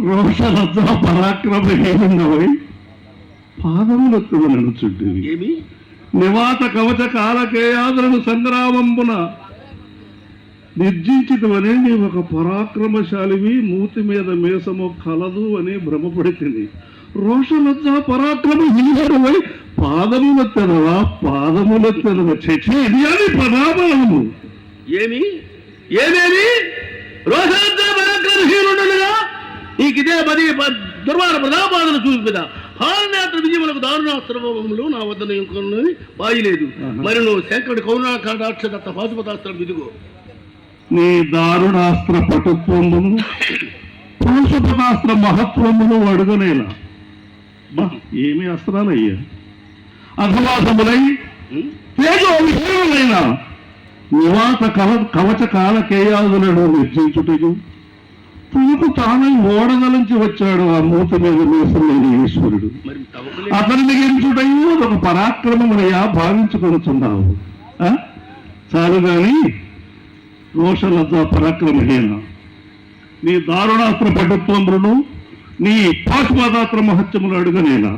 రోషలత పరాక్రమహీనుడవై పాదములెత్తుడు నడుచుంటివి. ఏమి నివాత కవచ కాలకేయాదులను సంగ్రామంబున నిర్జించితవనే నీ ఒక పరాక్రమశాలివి, మూతి మీద మేసము కలదు అని భ్రమపడితిని. రోషలజ్జ పరాక్రమహీనుడవై పాదములెత్తెదవా చచ్చే ఇది అని ప్రధానము. ఏమి ఏమేమి రోషలజ్జ పరాక్రమహీనుడుగా నీకిదే దుర్వార ప్రధాపాదన చూపిదా హారనేత్ర విజయములకు దారుణాస్త్రములు నా వద్ద ఇంకొన్ని బాయిలేదు. మరి నువ్వు శంకరుడి కౌనాకాక్షదత్త పాశుపతాస్త్రం విదుగో. నీ దారుణాస్త్ర పటుత్వమును పాశుపతాస్త్ర మహత్వమును అడుగనేలా. ఏమి అస్త్రాలయ్యా, అఘవాసములై తేజో విషయములైన నివాత కవచ కాలకేయాదులను నిర్జించుటకు తనకు తానై ఓడగలించి వచ్చాడు ఆ మూత మీద మేసలేని ఈశ్వరుడు. అతన్ని ఎంచుటయు ఒక పరాక్రమమునయా భావించుకొనుచున్నావు. చాలు గాని రోషలజ్జ పరాక్రమహీన, నీ దారుణాస్త్ర పటుత్వములను నీ పాశుపతాస్త్ర మహత్యములు అడుగనేలా.